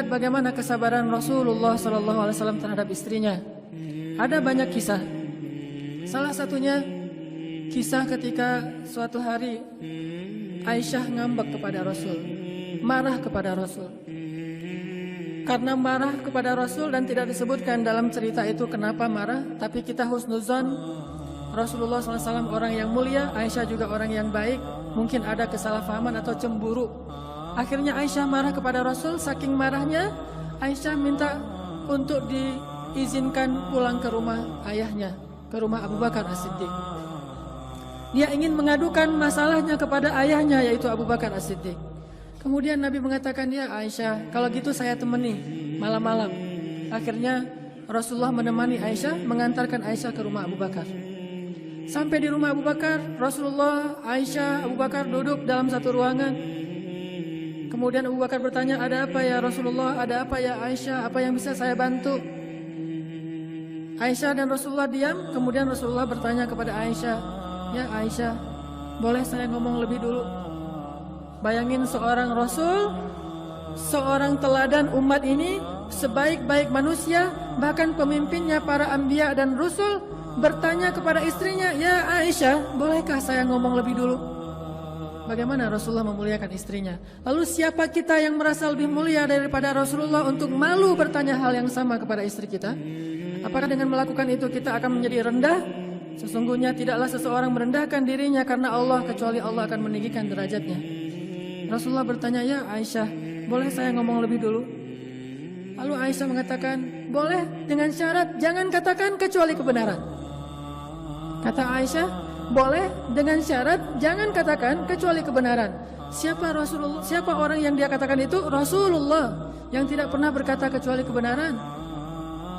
lihat bagaimana kesabaran Rasulullah SAW terhadap istrinya. Ada banyak kisah. Salah satunya kisah ketika suatu hari Aisyah ngambek kepada Rasul, marah kepada Rasul. Karena marah kepada Rasul dan tidak disebutkan dalam cerita itu kenapa marah, tapi kita husnuzon Rasulullah SAW orang yang mulia, Aisyah juga orang yang baik, mungkin ada kesalahpahaman atau cemburu. Akhirnya Aisyah marah kepada Rasul, saking marahnya Aisyah minta untuk diizinkan pulang ke rumah ayahnya, ke rumah Abu Bakar As-Siddiq. Dia ingin mengadukan masalahnya kepada ayahnya, yaitu Abu Bakar As-Siddiq. Kemudian Nabi mengatakan, ya Aisyah, kalau gitu saya temani malam-malam. Akhirnya Rasulullah menemani Aisyah, mengantarkan Aisyah ke rumah Abu Bakar. Sampai di rumah Abu Bakar, Rasulullah, Aisyah, Abu Bakar duduk dalam satu ruangan. Kemudian Abu Bakar bertanya, ada apa ya Rasulullah, ada apa ya Aisyah, apa yang bisa saya bantu? Aisyah dan Rasulullah diam. Kemudian Rasulullah bertanya kepada Aisyah, ya Aisyah, boleh saya ngomong lebih dulu? Bayangin seorang Rasul, seorang teladan umat ini, sebaik-baik manusia, bahkan pemimpinnya para anbiya dan rasul, bertanya kepada istrinya, ya Aisyah, bolehkah saya ngomong lebih dulu? Bagaimana Rasulullah memuliakan istrinya? Lalu siapa kita yang merasa lebih mulia daripada Rasulullah untuk malu bertanya hal yang sama kepada istri kita? Apakah dengan melakukan itu kita akan menjadi rendah? Sesungguhnya tidaklah seseorang merendahkan dirinya karena Allah, kecuali Allah akan meninggikan derajatnya. Rasulullah bertanya, ya Aisyah, boleh saya ngomong lebih dulu? Lalu Aisyah mengatakan, boleh, dengan syarat jangan katakan kecuali kebenaran. Kata Aisyah, boleh, dengan syarat jangan katakan kecuali kebenaran. Siapa orang yang dia katakan itu? Rasulullah, yang tidak pernah berkata kecuali kebenaran.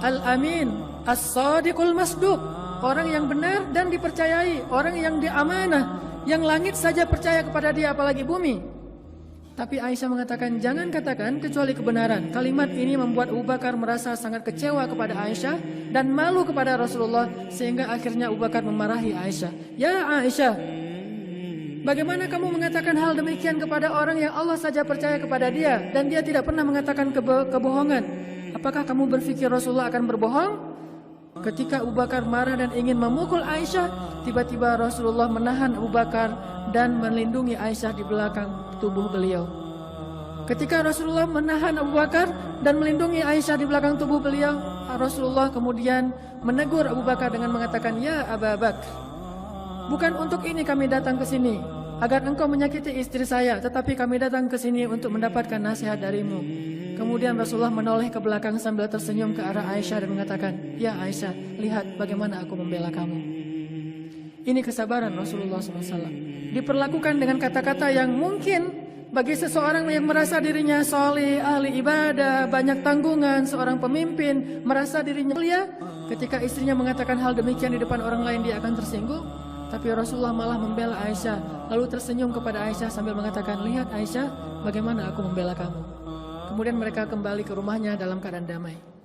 Al-Amin, As-Sadiqul Masduq, orang yang benar dan dipercayai, orang yang diamanah, yang langit saja percaya kepada dia, apalagi bumi. Tapi Aisyah mengatakan, jangan katakan kecuali kebenaran. Kalimat ini membuat Abu Bakar merasa sangat kecewa kepada Aisyah dan malu kepada Rasulullah, sehingga akhirnya Abu Bakar memarahi Aisyah. Ya Aisyah, bagaimana kamu mengatakan hal demikian kepada orang yang Allah saja percaya kepada dia dan dia tidak pernah mengatakan kebohongan? Apakah kamu berpikir Rasulullah akan berbohong? Ketika Abu Bakar marah dan ingin memukul Aisyah, tiba-tiba Rasulullah menahan Abu Bakar dan melindungi Aisyah di belakang tubuh beliau. Ketika Rasulullah menahan Abu Bakar dan melindungi Aisyah di belakang tubuh beliau, Rasulullah kemudian menegur Abu Bakar dengan mengatakan, ya Abu Bakar, bukan untuk ini kami datang ke sini, agar engkau menyakiti istri saya, tetapi kami datang ke sini untuk mendapatkan nasihat darimu. Kemudian Rasulullah menoleh ke belakang sambil tersenyum ke arah Aisyah dan mengatakan, ya Aisyah, lihat bagaimana aku membela kamu. Ini kesabaran Rasulullah SAW. Diperlakukan dengan kata-kata yang mungkin bagi seseorang yang merasa dirinya soleh, ahli ibadah, banyak tanggungan, seorang pemimpin, merasa dirinya mulia, ketika istrinya mengatakan hal demikian di depan orang lain dia akan tersinggung. Tapi Rasulullah malah membela Aisyah, lalu tersenyum kepada Aisyah sambil mengatakan, lihat Aisyah, bagaimana aku membela kamu. Kemudian mereka kembali ke rumahnya dalam keadaan damai.